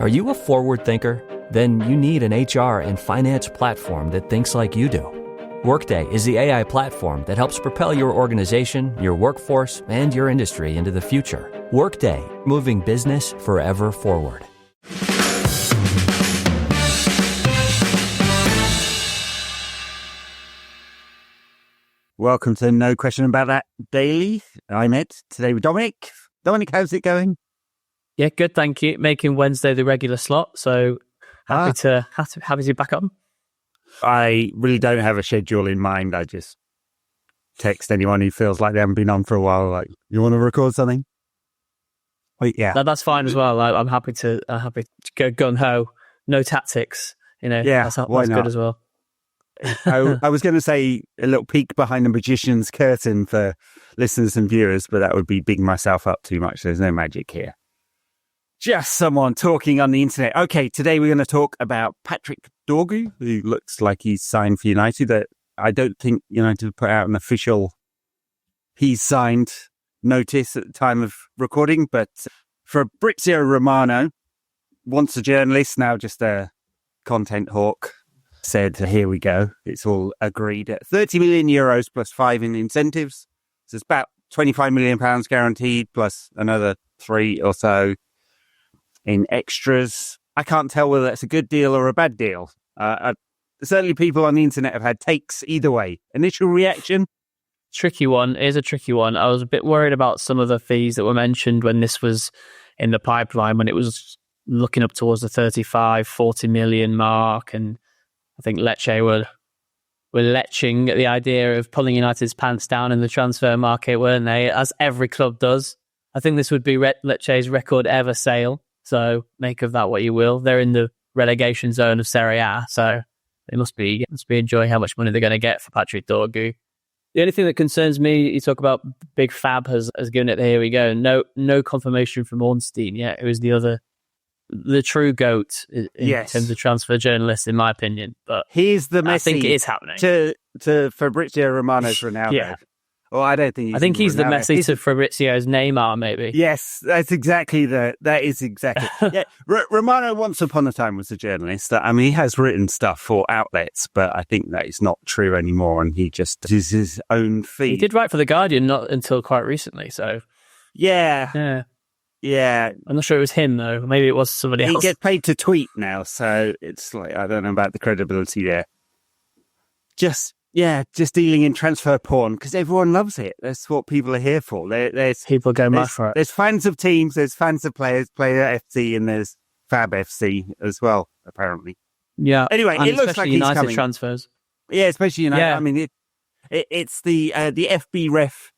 Are you a forward thinker? Then you need an HR and finance platform that thinks like you do. Workday is the AI platform that helps propel your organization, your workforce, and your industry into the future. Workday, moving business forever forward. Welcome to No Question About That Daily. I'm Ed, today with Dominic. Dominic, how's it going? Yeah, good, thank you. Making Wednesday the regular slot, so happy to be back on. I really don't have a schedule in mind. I just text anyone who feels like they haven't been on for a while, like, you want to record something? Wait, yeah. That's fine as well. I'm happy to go gung-ho. No tactics, Yeah, that's why not? good as well. I was going to say a little peek behind the magician's curtain for listeners and viewers, but that would be bigging myself up too much. There's no magic here. Just someone talking on the internet. Okay, today we're going to talk about Patrick Dorgu, who looks like he's signed for United. I don't think United put out an official he's signed notice at the time of recording, but Fabrizio Romano, once a journalist, now just a content hawk, said, here we go. It's all agreed at 30 million euros plus 5 in incentives. So it's about 25 million pounds guaranteed plus another 3 or so in extras. I can't tell whether that's a good deal or a bad deal. Certainly people on the internet have had takes either way. Initial reaction? Tricky one. It is a tricky one. I was a bit worried about some of the fees that were mentioned when this was in the pipeline, when it was looking up towards the 35, 40 million mark. And I think Lecce were leching at the idea of pulling United's pants down in the transfer market, weren't they? As every club does. I think this would be Lecce's record ever sale. So make of that what you will. They're in the relegation zone of Serie A, so they must be enjoying how much money they're going to get for Patrick Dorgu. The only thing that concerns me, you talk about Big Fab has given it the here we go. No confirmation from Ornstein yet, who is the true GOAT in terms of transfer journalists, in my opinion. But here's the Messi. I think it is happening. To Fabrizio Romano's Ronaldo. Yeah. Well, I don't think he's the Messi to Fabrizio's Neymar, maybe. Yes, that is exactly. Yeah, Romano once upon a time was a journalist. I mean, he has written stuff for outlets, but I think that is not true anymore, and he just does his own feed. He did write for The Guardian not until quite recently, so... Yeah. I'm not sure it was him, though. Maybe it was somebody else. He gets paid to tweet now, so it's like, I don't know about the credibility there. Just dealing in transfer porn, because everyone loves it. That's what people are here for. There's people go mad for it. There's fans of teams, there's fans of players, Player FC, and there's Fab FC as well, apparently. Yeah. Anyway, it looks like United he's coming. Transfers. Yeah, especially United. Yeah. I mean, it's the FB Ref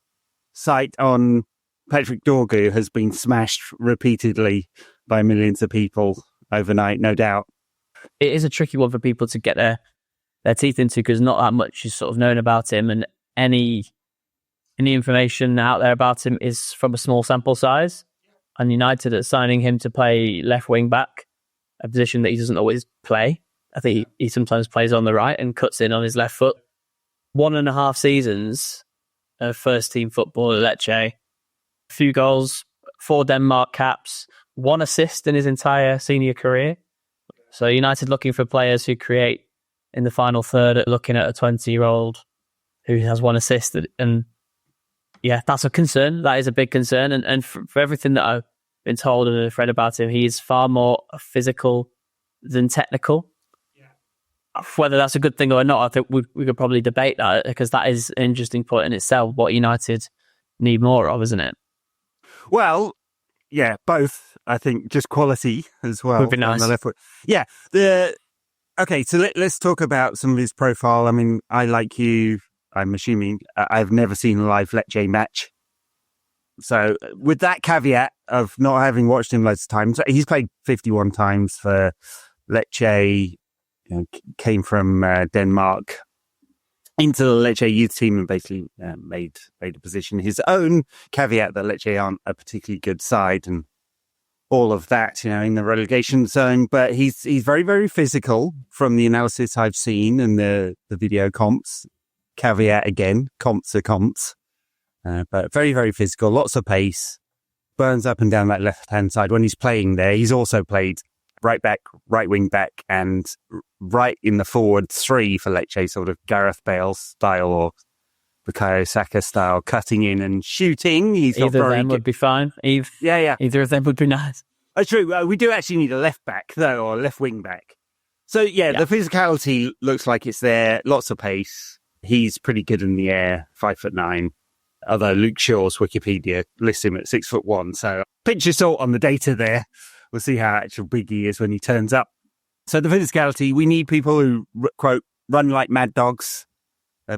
site on Patrick Dorgu has been smashed repeatedly by millions of people overnight, no doubt. It is a tricky one for people to get their teeth into, because not that much is sort of known about him, and any information out there about him is from a small sample size. And United are signing him to play left wing back, a position that he doesn't always play. I think he sometimes plays on the right and cuts in on his left foot. 1.5 seasons of first team football at Lecce, a few goals, 4 Denmark caps, 1 assist in his entire senior career. So United looking for players who create in the final third, looking at a 20-year-old who has 1 assist. And yeah, that's a concern. That is a big concern. And for everything that I've been told and I've read about him, he is far more physical than technical. Yeah. Whether that's a good thing or not, I think we could probably debate that, because that is an interesting point in itself, what United need more of, isn't it? Well, yeah, both. I think just quality as well. Would be nice. On the left foot. Yeah. Okay, so let's talk about some of his profile. I mean, I'm assuming I've never seen a live Lecce match. So with that caveat of not having watched him loads of times, he's played 51 times for Lecce, came from Denmark into the Lecce youth team and basically made a position his own. Caveat that Lecce aren't a particularly good side and all of that, in the relegation zone. But he's very, very physical from the analysis I've seen and the video comps. Caveat again, comps are comps. But very, very physical, lots of pace, burns up and down that left-hand side. When he's playing there, he's also played right back, right wing back, and right in the forward three for Lecce, sort of Gareth Bale style or Bukayo Saka style, cutting in and shooting. He's not Either of very them good. would be fine. Either of them would be nice. Oh, true. We do actually need a left back, though, or a left wing back. So, the physicality looks like it's there. Lots of pace. He's pretty good in the air, 5'9". Although Luke Shaw's Wikipedia lists him at 6'1". So, pinch your salt on the data there. We'll see how actual big he is when he turns up. So, the physicality, we need people who, quote, run like mad dogs.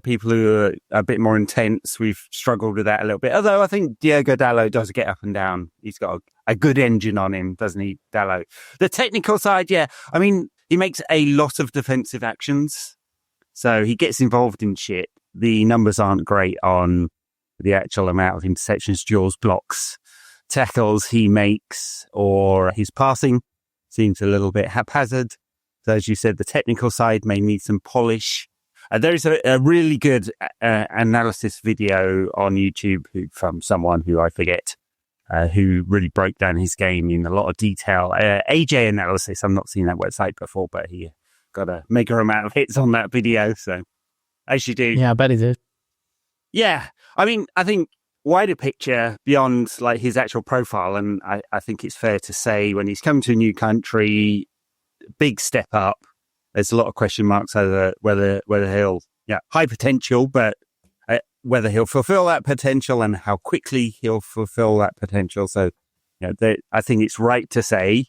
People who are a bit more intense. We've struggled with that a little bit. Although I think Diogo Dalot does get up and down. He's got a good engine on him, doesn't he, Dalot? The technical side, I mean, he makes a lot of defensive actions. So he gets involved in shit. The numbers aren't great on the actual amount of interceptions, duels, blocks, tackles he makes, or his passing seems a little bit haphazard. So as you said, the technical side may need some polish. There is a really good analysis video on YouTube from someone who I forget, who really broke down his game in a lot of detail. AJ Analysis, I've not seen that website before, but he got a mega amount of hits on that video. So, as you do. Yeah, I bet he did. Yeah. I mean, I think wider picture beyond like his actual profile, and I think it's fair to say when he's come to a new country, big step up. There's a lot of question marks over whether he'll, high potential, but whether he'll fulfill that potential and how quickly he'll fulfill that potential. So, I think it's right to say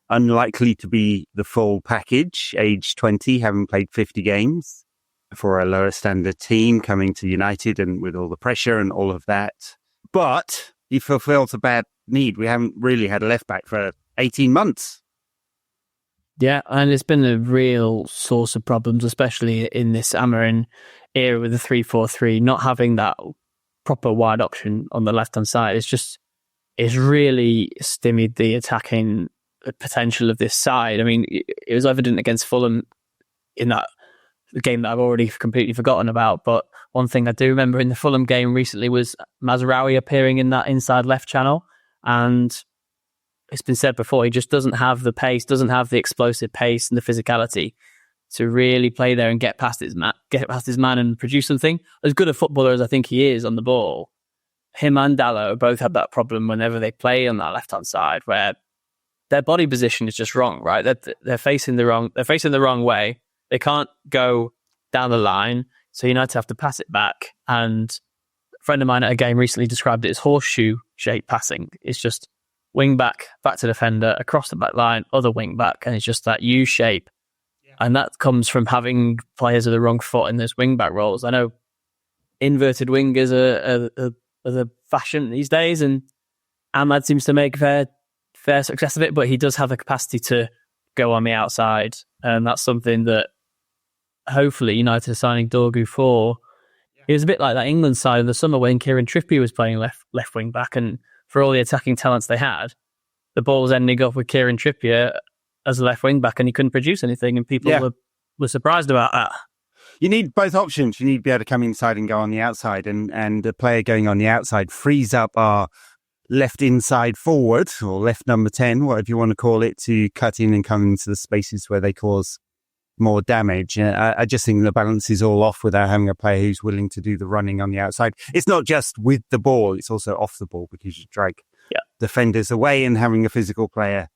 unlikely to be the full package, age 20, having played 50 games for a lower standard team coming to United and with all the pressure and all of that. But he fulfills a bad need. We haven't really had a left back for 18 months. Yeah, and it's been a real source of problems, especially in this Amarin era with the 3-4-3, not having that proper wide option on the left-hand side. It's really stymied the attacking potential of this side. I mean, it was evident against Fulham in that game that I've already completely forgotten about, but one thing I do remember in the Fulham game recently was Mazraoui appearing in that inside left channel, and it's been said before, he just doesn't have the pace, doesn't have the explosive pace and the physicality to really play there and get past his man and produce something. As good a footballer as I think he is on the ball, him and Dalot both have that problem whenever they play on that left-hand side, where their body position is just wrong, right? They're facing the wrong way. They can't go down the line, so United have to pass it back. And a friend of mine at a game recently described it as horseshoe-shaped passing. It's just wing back to defender, across the back line, other wing back, and it's just that U shape. Yeah. And that comes from having players with the wrong foot in those wing back roles. I know inverted wingers are the fashion these days, and Ahmad seems to make fair success of it, but he does have the capacity to go on the outside, and that's something that hopefully United are signing Dorgu for. Yeah. It was a bit like that England side in the summer when Kieran Trippier was playing left wing back, and for all the attacking talents they had, the ball was ending up with Kieran Trippier as a left wing back, and he couldn't produce anything, and people were surprised about that. You need both options. You need to be able to come inside and go on the outside, and a player going on the outside frees up our left inside forward, or left number 10, whatever you want to call it, to cut in and come into the spaces where they cause more damage. I just think the balance is all off without having a player who's willing to do the running on the outside. It's not just with the ball, it's also off the ball, because you drag defenders away, and having a physical player,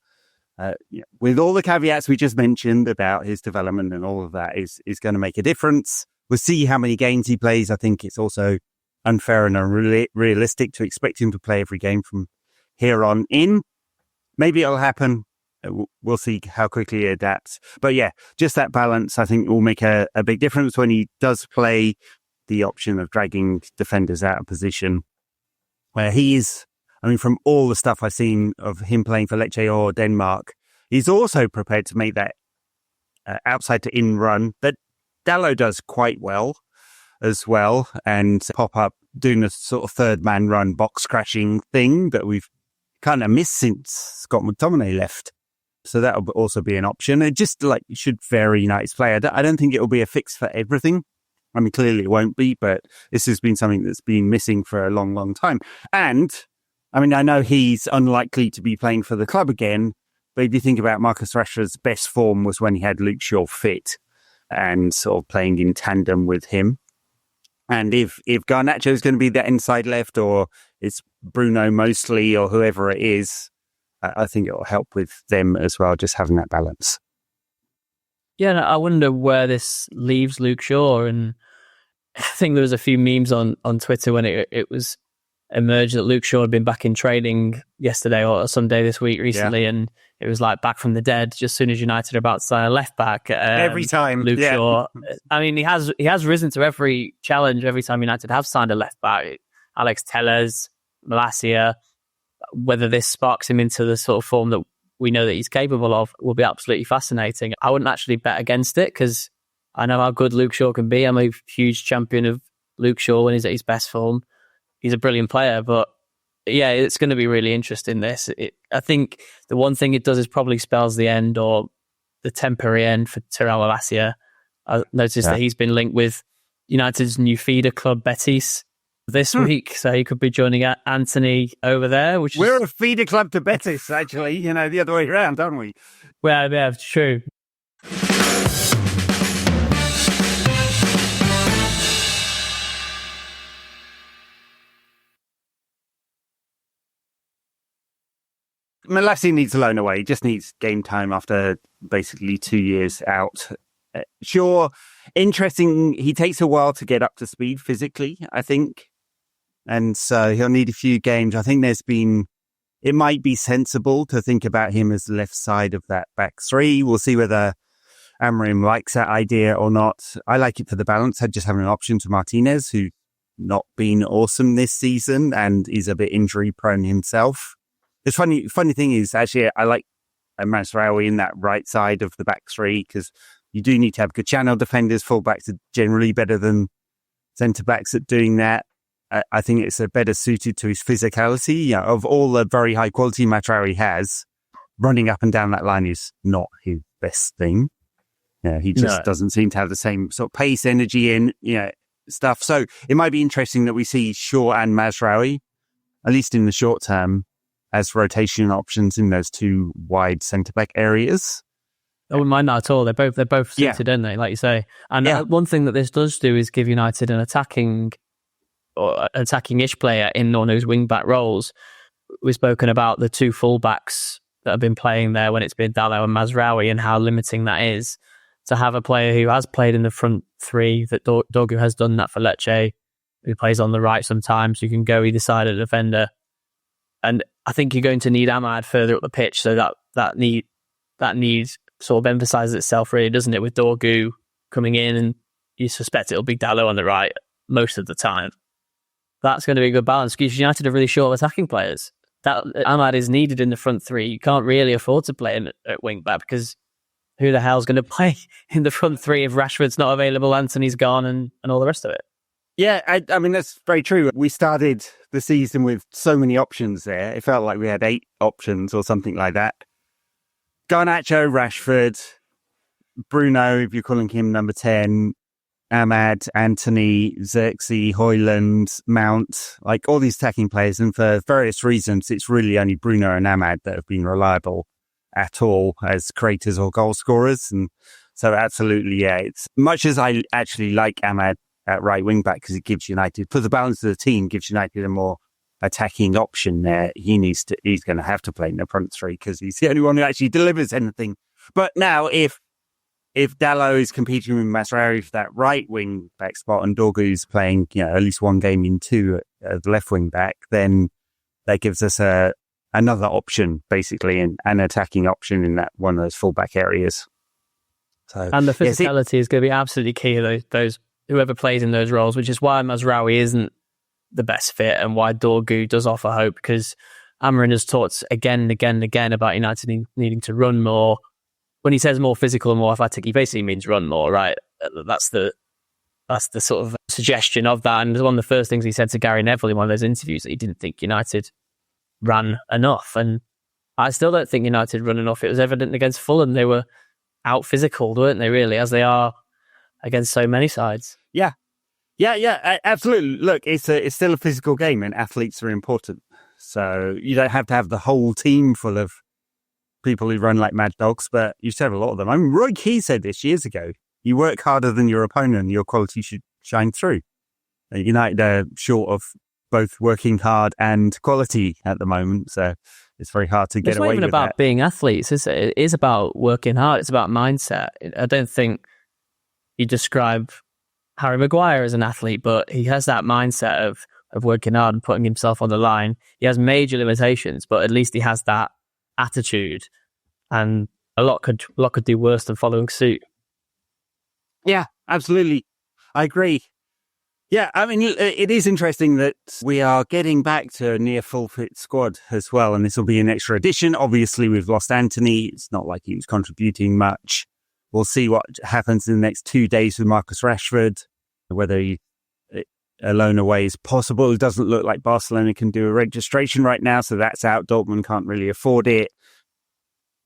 with all the caveats we just mentioned about his development and all of that, is going to make a difference. We'll see how many games he plays. I think it's also unfair and unrealistic to expect him to play every game from here on in. Maybe it'll happen. We'll see how quickly he adapts. But just that balance, I think, will make a big difference when he does play the option of dragging defenders out of position. Where he is, I mean, from all the stuff I've seen of him playing for Lecce or Denmark, he's also prepared to make that outside to in run that Dalot does quite well as well, and pop up doing a sort of third man run box crashing thing that we've kind of missed since Scott McTominay left. So that'll also be an option. It just should vary United's play. I don't think it'll be a fix for everything. I mean, clearly it won't be, but this has been something that's been missing for a long, long time. And I mean, I know he's unlikely to be playing for the club again, But if you think about Marcus Rashford's best form was when he had Luke Shaw fit and sort of playing in tandem with him. And if Garnacho is going to be that inside left, or it's Bruno mostly, or whoever it is, I think it will help with them as well, just having that balance. Yeah, and I wonder where this leaves Luke Shaw. And I think there was a few memes on Twitter when it was emerged that Luke Shaw had been back in training yesterday or Sunday this week recently, and it was like back from the dead. Just as soon as United are about to sign a left back, every time Luke Shaw. I mean, he has risen to every challenge every time United have signed a left back. Alex Telles, Malacia. Whether this sparks him into the sort of form that we know that he's capable of will be absolutely fascinating. I wouldn't actually bet against it because I know how good Luke Shaw can be. I'm a huge champion of Luke Shaw when he's at his best form. He's a brilliant player, but yeah, it's going to be really interesting, this. I think the one thing it does is probably spells the end or the temporary end for Tyrell Malacia. I noticed that he's been linked with United's new feeder club, Betis, this week, so he could be joining Anthony over there. We're a feeder club to Betis, actually, the other way around, aren't we? Well, yeah, true. Malacia needs a loan away. He just needs game time after basically 2 years out. Sure, interesting. He takes a while to get up to speed physically, I think. And so he'll need a few games. I think it might be sensible to think about him as the left side of that back three. We'll see whether Amorim likes that idea or not. I like it for the balance. I'd just have an option to Martinez, who's not been awesome this season and is a bit injury prone himself. The funny thing is, actually, I like Mazraoui in that right side of the back three because you do need to have good channel defenders. Fullbacks are generally better than centre-backs at doing that. I think it's a better suited to his physicality. Of all the very high quality Mazraoui has, running up and down that line is not his best thing. He just doesn't seem to have the same sort of pace, energy in stuff. So it might be interesting that we see Shaw and Mazraoui, at least in the short term, as rotation options in those two wide centre-back areas. I wouldn't mind that at all. They're both suited, aren't they? Like you say. And one thing that this does do is give United an attacking-ish player in Norno's wing-back roles. We've spoken about the two full-backs that have been playing there when it's been Dalot and Mazraoui and how limiting that is. To have a player who has played in the front three, that Dorgu has done that for Lecce, who plays on the right sometimes, who can go either side of the defender. And I think you're going to need Ahmad further up the pitch, so that need sort of emphasises itself, really, doesn't it? With Dorgu coming in, and you suspect it'll be Dalot on the right most of the time. That's going to be a good balance because United are really short of attacking players. That Ahmad is needed in the front three. You can't really afford to play him at wing back because who the hell's going to play in the front three if Rashford's not available, Anthony's gone, and all the rest of it? Yeah, I mean, that's very true. We started the season with so many options there. It felt like we had 8 options or something like that. Garnacho, Rashford, Bruno, if you're calling him number 10, Ahmad, Anthony, Xerxes, Højlund, Mount, like all these attacking players. And for various reasons, it's really only Bruno and Ahmad that have been reliable at all as creators or goal scorers. And so absolutely, yeah, it's much as I actually like Ahmad at right wing back because it gives United, for the balance of the team, gives United a more attacking option there. He's going to have to play in the front three because he's the only one who actually delivers anything. But now if Dalot is competing with Mazraoui for that right wing back spot and Dorgu's playing, at least one game in 2 at the left wing back, then that gives us another option, basically, an attacking option in that one of those fullback areas. So, and the physicality is going to be absolutely key. Those whoever plays in those roles, which is why Mazraoui isn't the best fit and why Dorgu does offer hope, because Amorim has talked again and again and again about United needing to run more. When he says more physical and more athletic, he basically means run more, right? That's the sort of suggestion of that. And one of the first things he said to Gary Neville in one of those interviews that he didn't think United ran enough. And I still don't think United run enough. It was evident against Fulham. They were out physical, weren't they, really, as they are against so many sides. Yeah, absolutely. Look, it's still a physical game and athletes are important. So you don't have to have the whole team full of people who run like mad dogs, but you used to have a lot of them. I mean, Roy Keane said this years ago, you work harder than your opponent, your quality should shine through. United are short of both working hard and quality at the moment, so it's very hard to get away with that. It's not even about being athletes, is it? It is about working hard. It's about mindset. I don't think you describe Harry Maguire as an athlete, but he has that mindset of working hard and putting himself on the line. He has major limitations, but at least he has that attitude, and a lot could do worse than following suit. Yeah, absolutely. I agree. Yeah, I mean, it is interesting that we are getting back to a near full fit squad as well, and this will be an extra addition. Obviously, we've lost Anthony. It's not like he was contributing much. We'll see what happens in the next 2 days with Marcus Rashford, whether a loan away is possible. It doesn't look like Barcelona can do a registration right now, so that's out. Dortmund can't really afford it.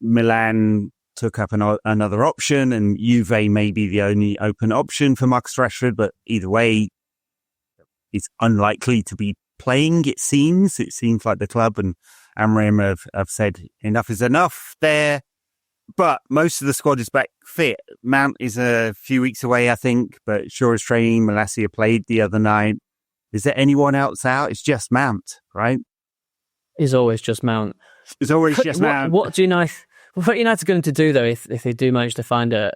Milan took up another option, and Juve may be the only open option for Marcus Rashford, but either way, it's unlikely to be playing, it seems. It seems like the club and Amorim have said enough is enough there. But most of the squad is back fit. Mount is a few weeks away, I think, but Shaw is training. Malacia played the other night. Is there anyone else out? It's just Mount, right? It's always just Mount. It's always just Mount. What United going to do, though, if they do manage to find an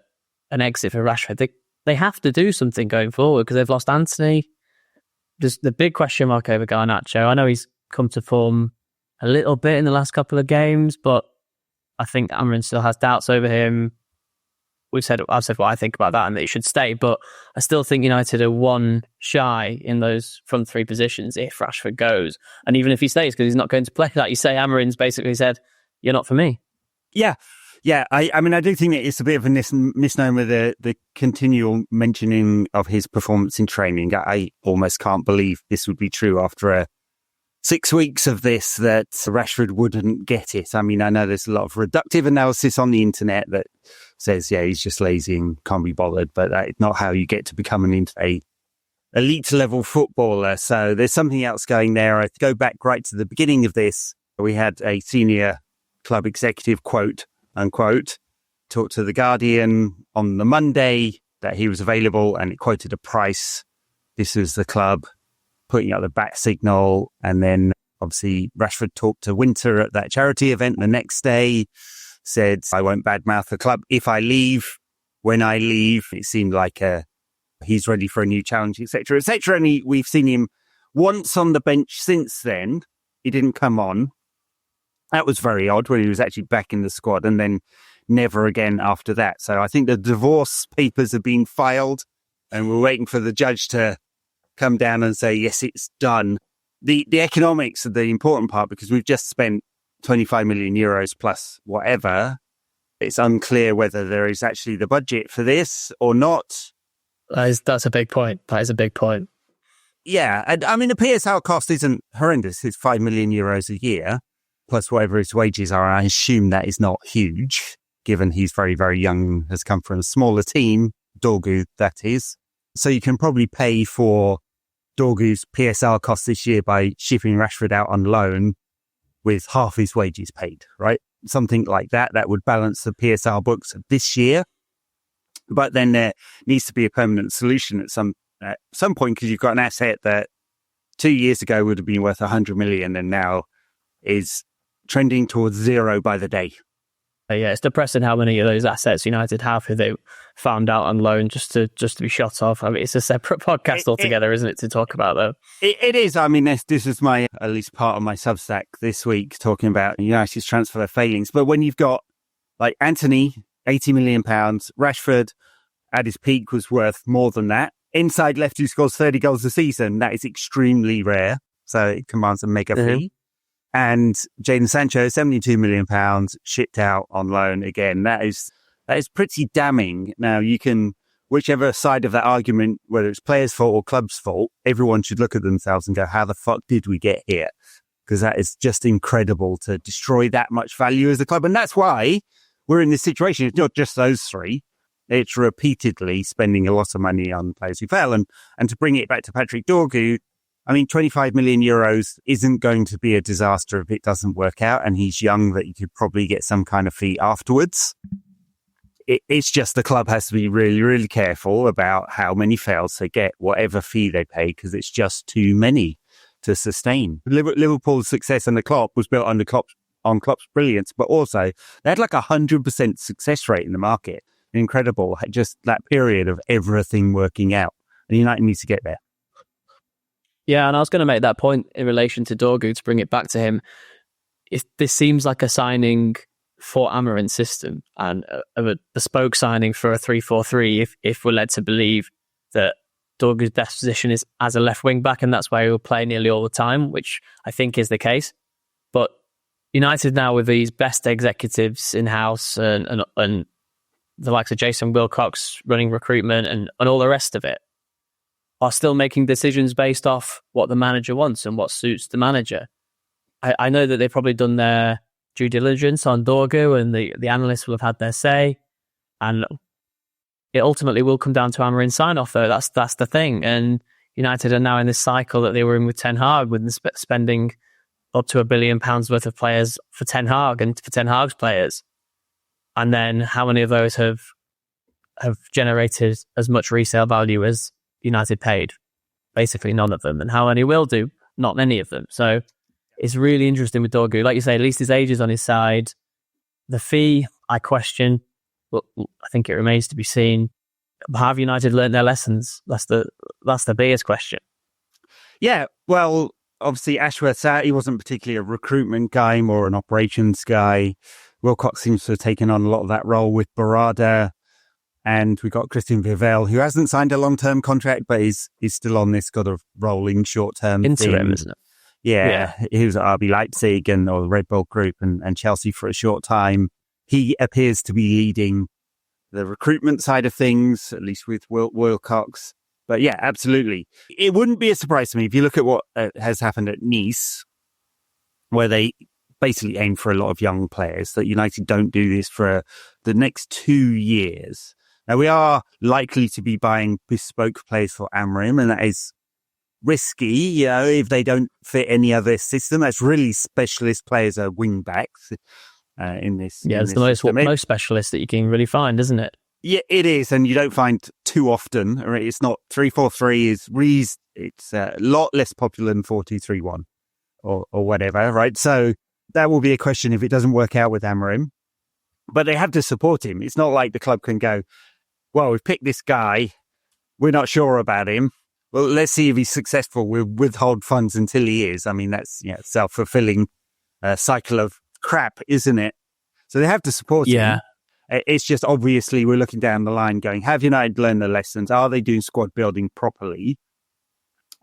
exit for Rashford? They have to do something going forward because they've lost Anthony. There's the big question mark over Garnacho. I know he's come to form a little bit in the last couple of games, but I think Amorim still has doubts over him. I've said what I think about that and that he should stay, but I still think United are one shy in those front three positions if Rashford goes. And even if he stays, because he's not going to play, like you say, Amorim's basically said, you're not for me. Yeah. I mean, I do think that it's a bit of a misnomer, the continual mentioning of his performance in training. I almost can't believe this would be true after 6 weeks of this, that Rashford wouldn't get it. I mean, I know there's a lot of reductive analysis on the internet that says, yeah, he's just lazy and can't be bothered, but that's not how you get to become an elite level footballer. So there's something else going there. I go back right to the beginning of this. We had a senior club executive, quote unquote, talked to The Guardian on the Monday that he was available, and it quoted a price. This was the club putting out the bat signal. And then obviously Rashford talked to Winter at that charity event the next day, said, I won't badmouth the club if I leave. When I leave, it seemed like he's ready for a new challenge, etc., etc. And we've seen him once on the bench since then. He didn't come on. That was very odd when he was actually back in the squad, and then never again after that. So I think the divorce papers have been filed, and we're waiting for the judge to come down and say, yes, it's done. The economics are the important part, because we've just spent 25 million euros plus whatever. It's unclear whether there is actually the budget for this or not. That's a big point. That is a big point. Yeah. And I mean, the PSL cost isn't horrendous. It's 5 million euros a year, plus whatever his wages are. I assume that is not huge, given he's very, very young, has come from a smaller team, Dorgu, that is. So you can probably pay for Dorgu's PSL costs this year by shipping Rashford out on loan with half his wages paid, right? Something like that. That would balance the PSL books this year. But then there needs to be a permanent solution at some point, because you've got an asset that 2 years ago would have been worth 100 million and now is trending towards zero by the day. Yeah, it's depressing how many of those assets United have who they found out on loan just to be shot off. I mean, it's a separate podcast altogether, isn't it, to talk about, though? It is. I mean, this is my, at least part of my Substack this week, talking about United's transfer failings. But when you've got like Anthony, £80 million, Rashford at his peak was worth more than that. Inside left who scores 30 goals a season, that is extremely rare. So it commands a mega fee. And Jadon Sancho, £72 million, shipped out on loan again. That is pretty damning. Now, you can, whichever side of that argument, whether it's players' fault or club's fault, everyone should look at themselves and go, how the fuck did we get here? Because that is just incredible to destroy that much value as a club. And that's why we're in this situation. It's not just those three. It's repeatedly spending a lot of money on players who fail. And to bring it back to Patrick Dorgu, I mean, 25 million euros isn't going to be a disaster if it doesn't work out, and he's young that you could probably get some kind of fee afterwards. It's just the club has to be really, really careful about how many fails they get, whatever fee they pay, because it's just too many to sustain. Liverpool's success under Klopp was built on Klopp's brilliance, but also they had like 100% success rate in the market. Incredible. Just that period of everything working out. And United needs to get there. Yeah, and I was going to make that point in relation to Dorgu to bring it back to him. This seems like a signing for Amarin's system and a bespoke signing for a 3-4-3 if we're led to believe that Dorgu's best position is as a left wing back, and that's where he will play nearly all the time, which I think is the case. But United now, with these best executives in-house and the likes of Jason Wilcox running recruitment and all the rest of it, are still making decisions based off what the manager wants and what suits the manager. I know that they've probably done their due diligence on Dorgu, and the analysts will have had their say, and it ultimately will come down to Amarin's sign-off, though. That's the thing. And United are now in this cycle that they were in with Ten Hag, with spending up to £1 billion worth of players for Ten Hag and for Ten Hag's players. And then how many of those have generated as much resale value as United paid? Basically none of them. And how many will do? Not many of them. So it's really interesting with Dorgu. Like you say, at least his age is on his side. The fee, I question. But I think it remains to be seen. Have United learned their lessons? That's the biggest question. Yeah, well, obviously Ashworth's out. He wasn't particularly a recruitment guy, more an operations guy. Wilcox seems to have taken on a lot of that role with Barada. And we got Christian Vivel, who hasn't signed a long-term contract, but he's still on this kind of rolling short-term interim, isn't it? Yeah, he was at RB Leipzig or the Red Bull Group and Chelsea for a short time. He appears to be leading the recruitment side of things, at least with Wilcox. But yeah, absolutely. It wouldn't be a surprise to me if you look at what has happened at Nice, where they basically aim for a lot of young players, that United don't do this for the next 2 years. Now, we are likely to be buying bespoke players for Amarim, and that is risky, if they don't fit any other system. That's really specialist players are wing backs in this. Yeah, it's the most specialist that you can really find, isn't it? Yeah, it is, and you don't find too often. It's not 3-4-3 it's a lot less popular than 4-2-3-1 or whatever, right? So that will be a question if it doesn't work out with Amarim. But they have to support him. It's not like the club can go, well, we've picked this guy, we're not sure about him. Well, let's see if he's successful. We'll withhold funds until he is. I mean, that's self-fulfilling cycle of crap, isn't it? So they have to support him. It's just obviously we're looking down the line going, have United learned the lessons? Are they doing squad building properly?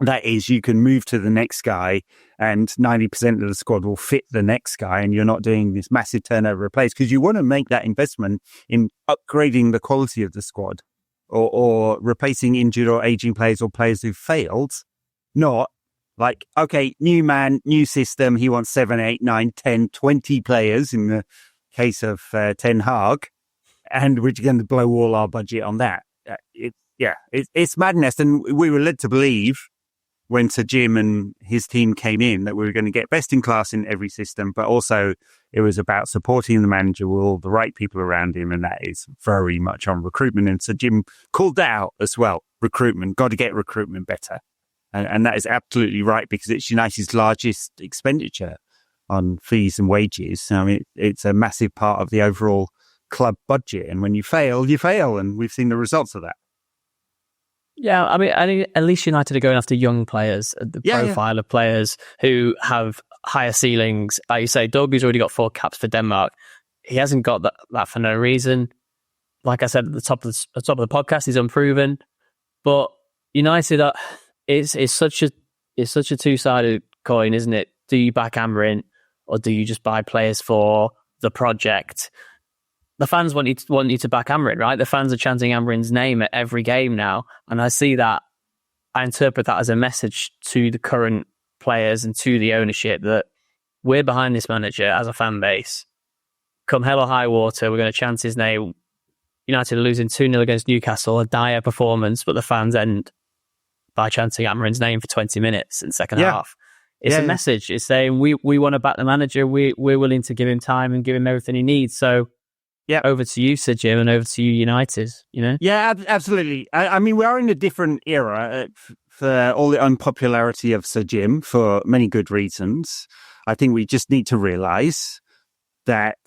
That is, you can move to the next guy and 90% of the squad will fit the next guy, and you're not doing this massive turnover of players because you want to make that investment in upgrading the quality of the squad or replacing injured or aging players or players who've failed. Not like, okay, new man, new system. He wants 7, 8, 9, 10, 20 players in the case of Ten Hag, and we're going to blow all our budget on that. It's madness. And we were led to believe when Sir Jim and his team came in that we were going to get best in class in every system, but also it was about supporting the manager with all the right people around him, and that is very much on recruitment. And Sir Jim called that out as well. Recruitment, got to get recruitment better. And that is absolutely right, because it's United's largest expenditure on fees and wages. I mean, it's a massive part of the overall club budget. And when you fail, you fail. And we've seen the results of that. Yeah, I mean, at least United are going after young players, the profile of players who have higher ceilings. Like you say, Dorgu's already got 4 caps for Denmark. He hasn't got that for no reason. Like I said at the top of the podcast, he's unproven. But United is such a two-sided coin, isn't it? Do you back Amarin, or do you just buy players for the project? The fans want you to back Amarin, right? The fans are chanting Amarin's name at every game now. And I see that, I interpret that as a message to the current players and to the ownership that we're behind this manager as a fan base. Come hell or high water, we're going to chant his name. United are losing 2-0 against Newcastle, a dire performance, but the fans end by chanting Amarin's name for 20 minutes in the second half. It's a message. It's saying we want to back the manager. We're willing to give him time and give him everything he needs. So over to you, Sir Jim, and over to you, United. You know? Yeah, absolutely. I mean, we are in a different era for all the unpopularity of Sir Jim for many good reasons. I think we just need to realise that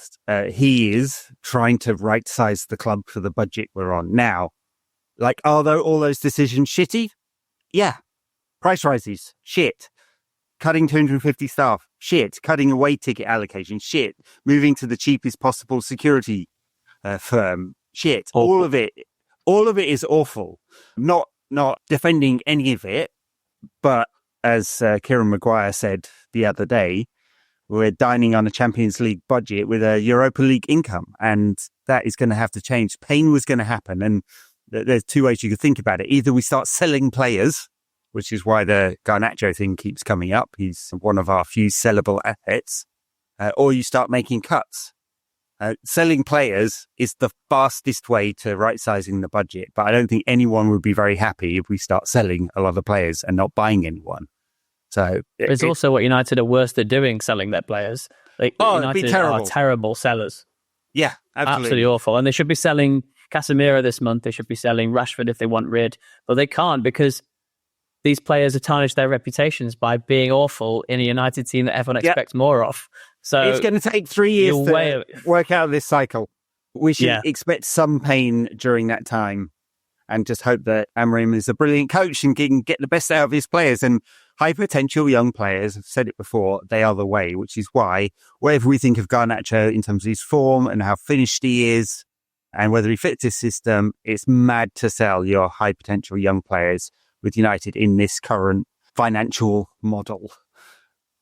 he is trying to right-size the club for the budget we're on now. Like, are all those decisions shitty? Yeah. Price rises, shit. Cutting 250 staff, shit. Cutting away ticket allocation, shit. Moving to the cheapest possible security firm, shit. All of it is awful. Not defending any of it, but as Kieran Maguire said the other day, we're dining on a Champions League budget with a Europa League income, and that is going to have to change. Pain was going to happen, and there's two ways you could think about it. Either we start selling players, which is why the Garnacho thing keeps coming up. He's one of our few sellable assets. Or you start making cuts. Selling players is the fastest way to right-sizing the budget, but I don't think anyone would be very happy if we start selling a lot of players and not buying anyone. So it's also what United are worst at doing, selling their players. United are terrible sellers. Yeah, absolutely awful. And they should be selling Casemiro this month. They should be selling Rashford if they want rid, but they can't because these players have tarnished their reputations by being awful in a United team that everyone expects more of. So it's going to take 3 years to work out this cycle. We should expect some pain during that time and just hope that Amorim is a brilliant coach and can get the best out of his players. And high potential young players, I've said it before, they are the way, which is why whatever we think of Garnacho in terms of his form and how finished he is and whether he fits his system, it's mad to sell your high potential young players with United in this current financial model.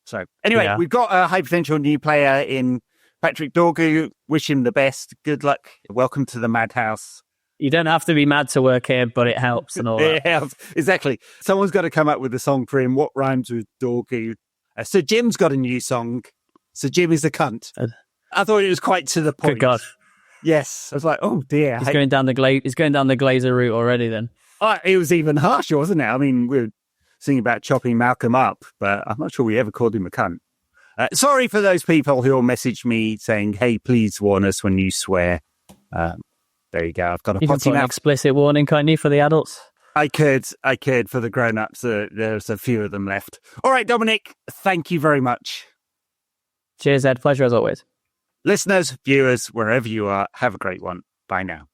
So anyway, we've got a high potential new player in Patrick Dorgu. Wish him the best. Good luck. Welcome to the madhouse. You don't have to be mad to work here, but it helps and all that. It helps. Exactly. Someone's got to come up with a song for him. What rhymes with Dorgu? Sir Jim's got a new song. Sir Jim is a cunt. I thought it was quite to the point. Good God. Yes. I was like, oh dear. He's going down the Glazer route already then. It was even harsher, wasn't it? I mean, we were singing about chopping Malcolm up, but I'm not sure we ever called him a cunt. Sorry for those people who will message me saying, hey, please warn us when you swear. There you go. I've got a potty mouth. An explicit warning, can't you, for the adults? I could for the grown-ups. There's a few of them left. All right, Dominic, thank you very much. Cheers, Ed. Pleasure as always. Listeners, viewers, wherever you are, have a great one. Bye now.